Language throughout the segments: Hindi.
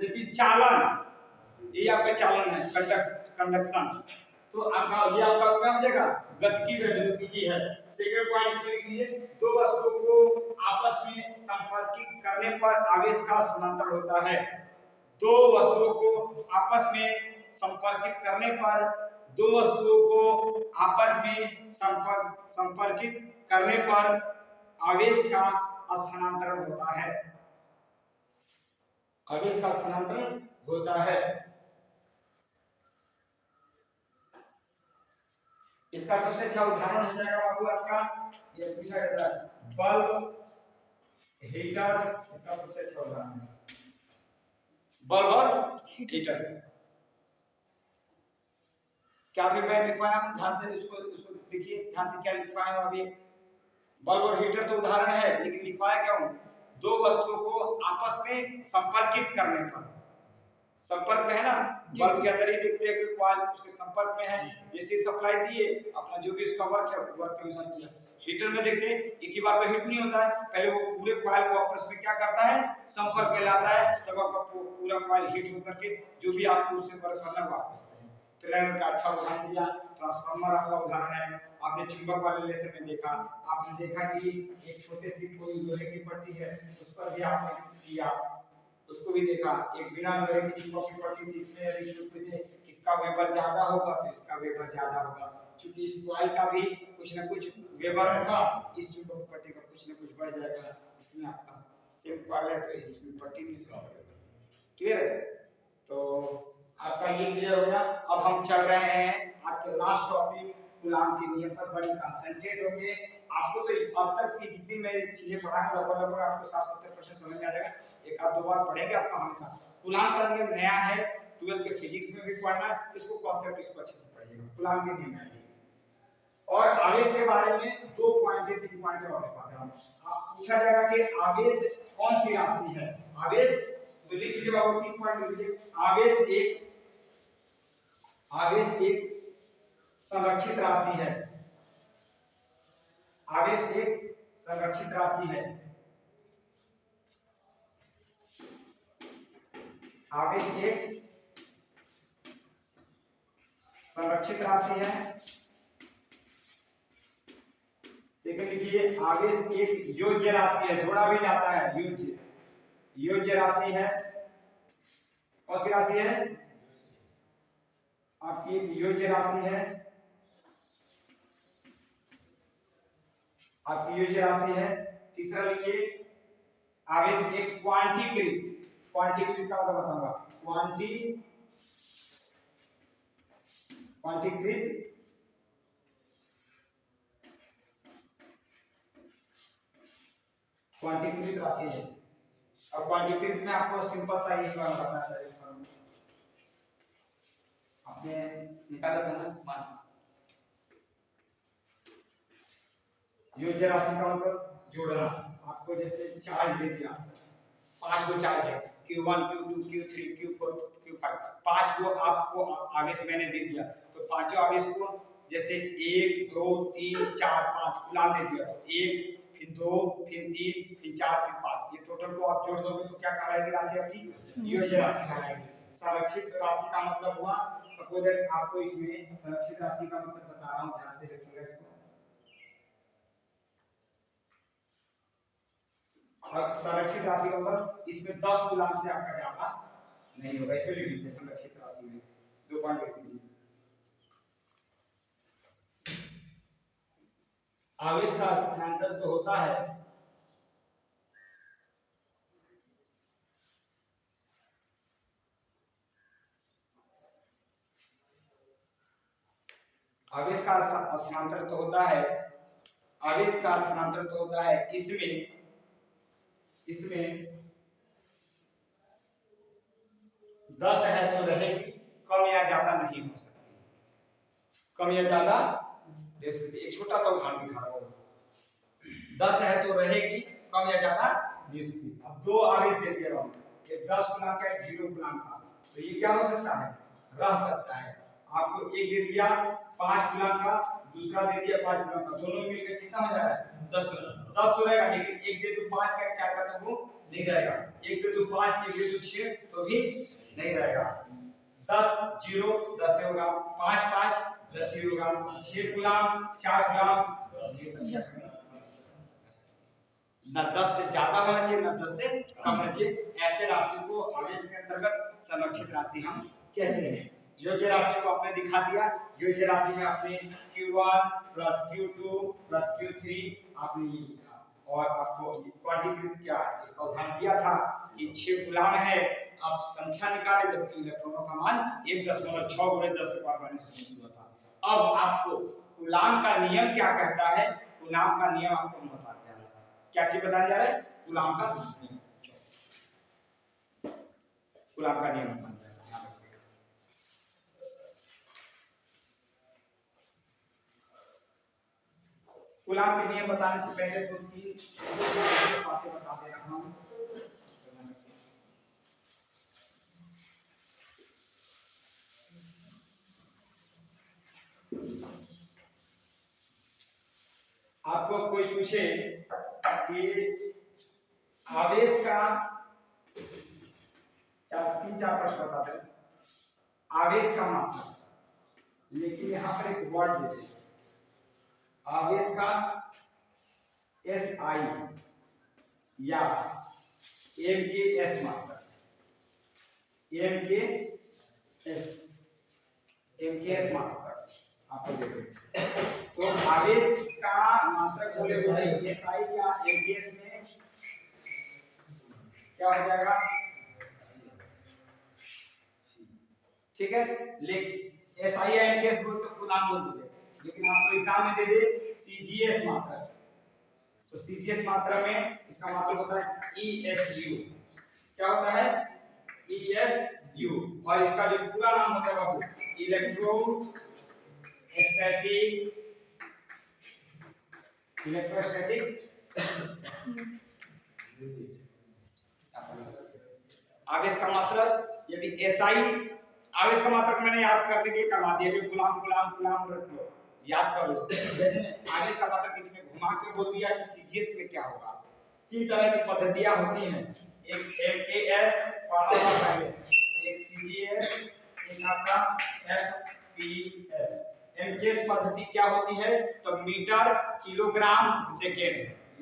देखिए चालन, ये आपका चालन है, कंडक्शन। तो आपका ये आपका क्या हो जाएगा, गतिकी व द्रुतिकी है। सेकंड पॉइंट में लिखिए, दो वस्तुओं को आपस में संपर्कित करने पर आवेश का स्थानांतरण होता है। दो वस्तुओं को आपस में संपर्कित करने पर, दो वस्तुओं को आपस में संपर्कित करने पर आवेश का स्थानांतरण होता है। आवेश का स्थानांतरण होता है। इसका सबसे अच्छा उदाहरण हो जाएगा बाबू आपका, ये पूछा जाता है बल्ब, हीटर, इसका सबसे अच्छा उदाहरण है बल्ब और हीटर। क्या भी मैं लिखवाया हूं, ध्यान से इसको देखिए, ध्यान से क्या लिखवाया हूं अभी। बल्ब और हीटर तो उदाहरण है, लेकिन लिखवाया क्या हूं, दो वस्तुओं को आपस में संपर्कित करने पर। संपर्क में है ना, बल्ब के अंदर ही देखते हैं कि कॉइल उसके संपर्क में है, जैसे सप्लाई दिए अपना जो भी उसका वर्क है वर्क के अनुसार किया। हीटर में देखते हैं एक ही बार तो हीट नहीं होता है, पहले वो पूरे कॉइल को आपस में क्या करता है, संपर्क में लाता है, तब आपका पूरा कॉइल हीट होकर के जो भी आपको उससे वर्क करना है वापस करते हैं। प्रेरण का अच्छा उदाहरण दिया, ट्रांसफार्मर आपका उदाहरण है। आपने चुंबक वाले लेसन में देखा, आपने देखा कि एक छोटे सी कोई लोहे की पट्टी है, उस पर भी आपने किया, उसको भी देखा, एक बिना लोहे की चुंबक की पट्टी थी, इसमें यदि थे किसका वेबर ज्यादा होगा तो इसका वेबर ज्यादा होगा, क्योंकि इस कॉइल का भी कुछ ना कुछ वेबर होगा, इस चुंबक की पट्टी का कुछ ना कुछ बढ़ जाएगा। इसमें आपका सेम कॉइल है तो इसमें पट्टी भी क्लियर है। तो आपका ये क्लियर हो गया। अब हम चल रहे हैं आज के लास्ट टॉपिक कूलाम के नियम पर, बड़ी कंसंट्रेट होंगे। आपको तो अब तक की जितनी मैं चीजें पढ़ा हूं लगभग आपको 60-70% समझ में आ जाएगा। एक आध दो बार पढ़ेंगे आपको हमेशा। कूलाम का नियम नया है, 12th के फिजिक्स में भी पढ़ना, इसको कॉन्सेप्ट इसको अच्छे से पढ़िएगा। कूलाम के नियम है और आवेश के बारे में 2 पॉइंट से 3 पॉइंट और बताऊंगा। आप पूछा जाएगा कि आवेश कौन सी राशि है। आवेश तो लिख लीजिए बाबू, 3 पॉइंट लिख लीजिए। आवेश एक संरक्षित राशि है। आवेश एक संरक्षित राशि है। आवेश एक संरक्षित राशि है। सेकंड लिखिए, आवेश एक योज्य राशि है, जोड़ा भी जाता है, योज्य राशि है। कौन सी राशि है, आपकी एक योज्य राशि है, आपकी योज्य राशि है। तीसरा लिखिए, आवेश एक क्वांटीकृत, क्वांटीकृत का मतलब बताऊंगा, क्वांटीकृत क्वांटीकृत राशि है। अब क्वांटीकृत में आपको सिंपल सा यही फॉर्म रखना चाहिए। आपने निकाला था ना मान, योज्य राशि का मतलब जोड़ना। आपको जैसे चार्ज दे दिया, 5 को चार्ज है, Q1 Q2 Q3 Q4 Q5, 5 को आपको आवेश मैंने दे दिया, तो पांचों आवेश को जैसे 1 2 3 4 5 कूलाम दे दिया, तो 1 फिर 2 फिर 3 फिर 4 फिर 5, ये टोटल को आप जोड़ दोगे तो क्या कहलाएगी राशि आपकी, योज्य राशि कहलाएगी। संरक्षित राशि का मतलब हुआ, सपोज आपको इसमें संरक्षित राशि का मतलब बता रहा हूं, ध्यान से रखिएगा इसको। संरक्षित राशि का मतलब इसमें 10 कूलाम से आपका ज्यादा नहीं होगा, इसमें लिख लीजिए संरक्षित राशि में 2 पॉइंट लिख लीजिए। आवेश का स्थानांतरण तो होता है, आवेश का स्थानांतरण तो होता है, आवेश का स्थानांतरण तो होता है, इसमें 10 है तो रहेगी, कम या ज्यादा नहीं हो सकती, कम या ज्यादा दे सकती। एक छोटा सा उदाहरण दिखा रहा हूं, 10 है तो रहेगी, कम या ज्यादा दे सकती। अब 2 आवेश दे दिया हूं, एक 10 कूलाम का, एक 0 कूलाम का, तो ये क्या हो सकता है, रह सकता है। आपको एक दे दिया 5 कूलाम का, दूसरा दे दिया 5 कूलाम का, दोनों मिलकर कितना हो जा रहा है, 10 कूलाम। 10 तो रहेगा, लेकिन एक दे तो 5 का 4 का, तो वो नहीं रहेगा। 1 बिंदु 5 1 बिंदु 6 तो भी नहीं रहेगा। 10 0 10 होगा, 5 5 10 होगा, 6 गुलाम 4 गुलाम, ये सब ना 10 से ज्यादा होना चाहिए ना 10 से कम होना चाहिए। ऐसे राशि को आवेश के अंतर्गत संरक्षित राशि हम कहते हैं। योज्य राशि को आपने दिखा दिया। योज्य राशि में आपने Q1 plus Q2 plus Q3 आपने ये लिखा और आपको क्वांटिटी क्या इसका उदाहरण दिया था कि 6 गुलाम है। आप संख्या निकाले जबकि इलेक्ट्रॉनों का मान 1.6 गुणे 10 के पावर -19 हुआ था। अब आपको कूलाम का नियम क्या कहता है? कूलाम का नियम आपको हम बताते हैं। क्या चीज बताया जा रहा है? कूलाम का नियम। कूलाम का नियम कूलाम के नियम बताने से पहले तो तीन बातें बता दे रहा हूं। आपको कोई पूछे कि आवेश का तीन चार प्रश्न बताते हैं। आवेश का मात्रा, लेकिन यहां पर एक वर्ड दे दें, आवेश का SI या MKS मात्रा, MKS मात्रा आपको दे दें। तो आवेश का मात्रा बोले SI या MKS में क्या हो जाएगा? ठीक है, लेकिन SI या MKS बोल तो कूलाम बोल दोगे, लेकिन आपको एग्जाम में दे दे CGS मात्रा। तो CGS मात्रा में इसका मतलब होता है ESU। क्या होता है? ESU। और इसका जो पूरा नाम होता है बाबू इलेक्ट्रोस्टैटिक आवेश का मात्रा। यदि SI आवेश का मात्रा मैंने याद करने के लिए करवा दिया कि गुलाम गुलाम गुलाम रख लो, याद कर लो। आवेश का मात्रा किसमें घुमा के बोल दिया कि CGS में क्या होगा। तीन तरह की पद्धतियां होती हैं, एक MKS पढ़ा हुआ पहले, एक CGS, एक आपका FPS। MKS पद्धति क्या होती है? तो metre kilogram second,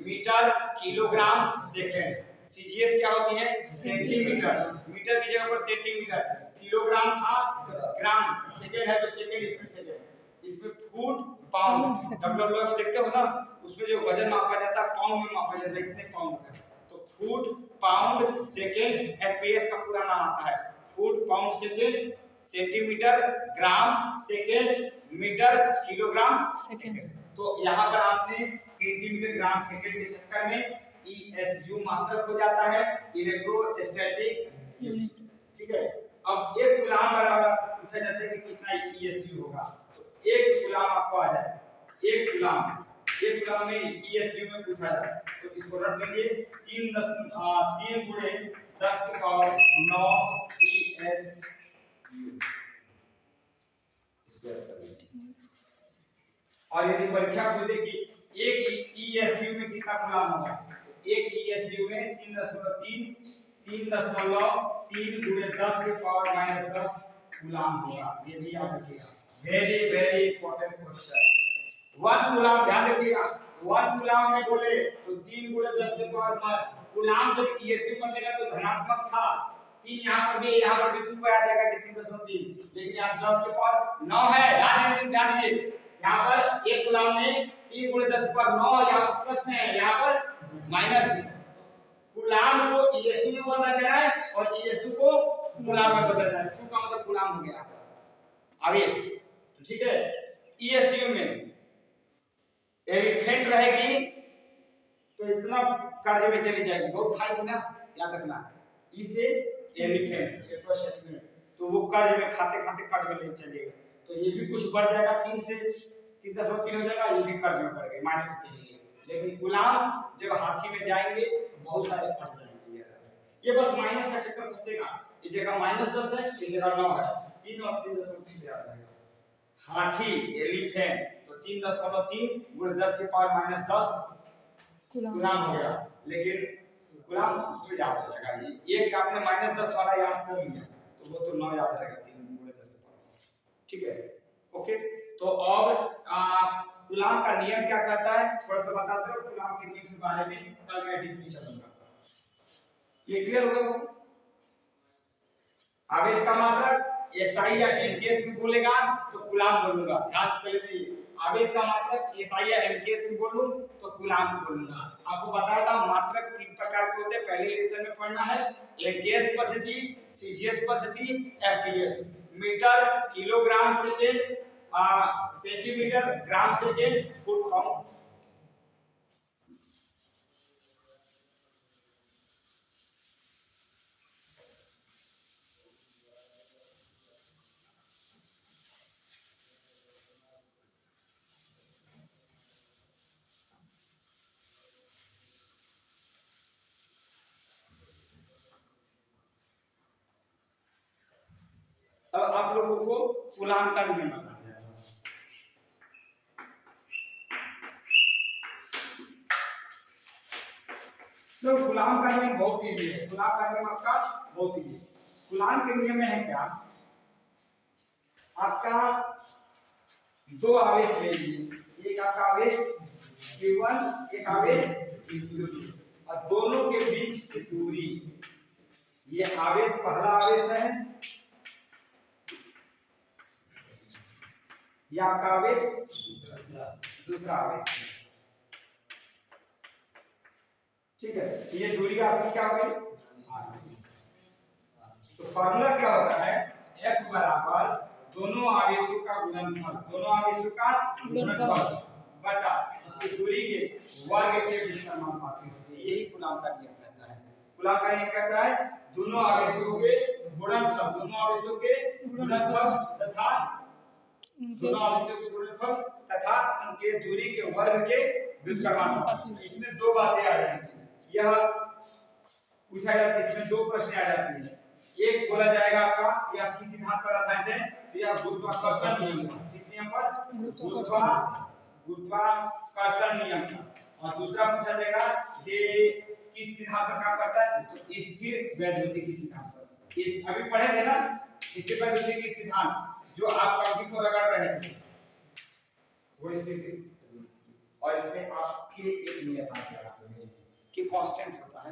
metre kilogram second. CGS क्या होती है? सेंटीमीटर, मीटर की जगह पर सेंटीमीटर, किलोग्राम था ग्राम, सेकेंड है तो सेकेंड, इसमें सेकेंड। इसमें फुट पाउंड, WWF देखते हो ना, उसमें जो वजन मापा जाता है पाउंड में मापा जाता है, इतने पाउंड का। तो फुट पाउंड सेकेंड FPS का पूरा नाम आता है। Foot pound second, centimetre gram second, metre kilogram second. तो यहाँ पर आपने सेंटीमीटर ग्राम सेकेंड के चक्कर में ESU मात्रक हो जाता है, इलेक्ट्रोस्टैटिक यूनिट। ठीक है, अब एक कूलाम बराबर पूछा जाता है कि कितना ESU होगा। तो एक कूलाम आपको आ जाए, एक कूलाम में ESU में पूछा जाए तो इसको रख लेंगे 3 गुणे 10 की पावर 9 ESU। और यदि परीक्षा पूछे कि एक ESU में कितना कूलाम होगा, एक ESU में 3.3 गुणे 10 के पावर -10 कूलाम होगा। ये भी याद रखिएगा, very very important question. 1 coulomb ध्यान रखिएगा, 1 कूलाम में बोले तो 3 गुणे 10 के पावर कूलाम जब ESU में देगा तो धनात्मक था, 3 यहाँ पर भी 2 को आ जाएगा कि 3.3, लेकिन यहाँ 10 के पावर 9 है। ध्यान दीजिए, यहाँ पर एक कूलाम में 3 गुणे 10 के पावर 9, यहाँ पर प्लस में है, यहाँ पर माइनस में। कूलाम को ESU में बदला जाए और ESU को कूलाम में बदला जाए, Q का मतलब कूलाम हो गया आवेश। ठीक है, ESU में एलिफेंट रहेगी तो इतना कर्ज में चली जाएगी, बहुत खाएगी ना, याद रखना। ई से एलिफेंट, तो वो कर्ज में खाते खाते कर्ज में ले चलेगा, तो ये भी कुछ बढ़ जाएगा, 3 से 3.3 हो जाएगा, ये भी कर्ज में बढ़ गए -3। लेकिन गुलाम जब हाथी में जाएंगे तो बहुत सारे फंस जाएंगे। ये बस माइनस का चक्कर फंसेगा, इस जगह -10 है, इस जगह 9 है, 3 और 3.3 आ जाएगा। हाथी एलिफेंट तो 3.3 गुणे 10 के पावर -10 गुलाम हो गया। लेकिन गुलाम तो याद हो जाएगा। ये एक आपने -10 वाला याद कर लिया तो वो तो 9 याद रहेगा, 3 गुणे 10 के पावर, ठीक है। ओके, तो अब गुलाम का नियम क्या कहता है थोड़ा सा बता दो। गुलाम के नियम के बारे में कल मैं डीपली चलूंगा। ये क्लियर होगा? आवेश का मात्रक एसआई या एमकेएस में बोलेगा तो कूलाम बोलूंगा। ध्यान पहले से आवेश का मात्रक एसआई या एमकेएस में बोलूं तो कूलाम बोलूंगा। आपको बताया था मात्रक 3 प्रकार के होते हैं, पहले लेसन में पढ़ना है। एमकेएस पद्धति, सीजीएस पद्धति, FPS. Metre, kilogram second, centimetre, gram second, foot pound. अब आप लोगों को कूलाम का नियम बताना है। तो कूलाम का नियम बहुत इजी है। कूलाम का नियम आपका बहुत इजी है। कूलाम के नियम में है क्या, आपका दो आवेश ले लीजिए, एक आपका आवेश q1, एक आवेश q2, और दोनों के बीच की दूरी, ये आवेश पहला आवेश है, ये आपका आवेश दूसरा आवेश है, ठीक है। ये दूरी आपकी क्या हो गई, तो फॉर्मूला क्या होता है, F बराबर दोनों आवेशों का गुणनफल, दोनों आवेशों का गुणनफल बटा उसकी दूरी के वर्ग के समानुपाती होते हैं। यही कूलाम का नियम कहता है। कूलाम का नियम कहता है दोनों आवेशों के गुणनफल, दोनों आवेशों के गुणनफल तथा दोनों आवेशों के गुणनफल तथा उनके दूरी के वर्ग के व्युत्क्रमानुपाती। इसमें दो बातें आ जाएंगी, यह पूछा जाता है, इसमें दो प्रश्न आ जाते हैं। एक बोला जाएगा आपका या किस सिद्धांत पर आधारित है, तो यह गुरुत्वाकर्षण नियम पर, किस नियम पर, गुरुत्वाकर्षण नियम पर। और दूसरा पूछा जाएगा कि किस सिद्धांत पर काम करता है, तो स्थिर वैद्युतिकी सिद्धांत पर। इस अभी पढ़े थे ना स्थिर वैद्युतिकी सिद्धांत, जो आप पंक्ति को रगड़ रहे थे वो स्थिति, और इसमें आपके एक नियत आ गया कि कांस्टेंट होता है।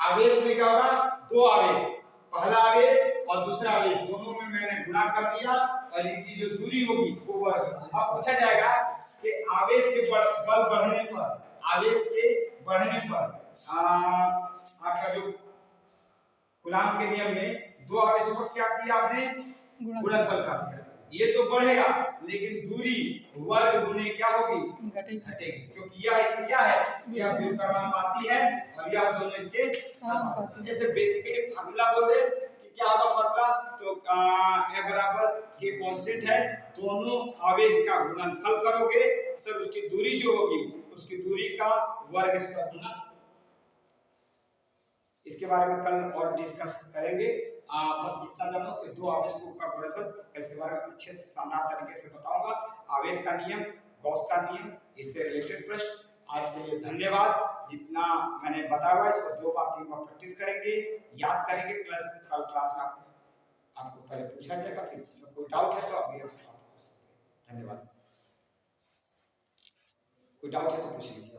आवेश में क्या होगा, दो आवेश, पहला आवेश और दूसरा आवेश, दोनों में मैंने गुणा कर दिया और इनकी जो दूरी होगी वो वर्ग। अब पूछा जाएगा कि आवेश के बल बढ़ने पर, आवेश के बढ़ने पर आपका जो कूलाम के नियम में दो आवेशों को क्या किया आपने, गुणनफल कर दिया। ये तो बढ़ेगा लेकिन दूरी वर्ग गुने क्या होगी, घटेगी, क्योंकि यह इसकी क्या है, यह व्युत्क्रमानुपाती है और यह दोनों इसके समानुपाती। जैसे बेसिकली फार्मूला बोल दे कि क्या होगा फार्मूला, तो ए बराबर के कांस्टेंट है, दोनों आवेश का गुणनफल करोगे सर उसकी दूरी जो होगी उसकी दूरी का वर्ग स्क्वायर होना। इसके बारे में कल और डिस्कस करेंगे। बस इतना जानो कि दो आवेश को का गुणनफल, इसके बारे में अच्छे से शानदार तरीके से बताऊंगा। आवेश का नियम, गॉस का नियम, इससे रिलेटेड प्रश्न। आज के लिए धन्यवाद। जितना मैंने बताया इसको 2 बार 3 बार प्रैक्टिस करेंगे, याद करेंगे। कल क्लास में आपको पहले पूछा जाएगा, फिर इसमें कोई डाउट है तो अभी आप पूछ सकते हैं। धन्यवाद। कोई डाउट है तो पूछ लीजिए।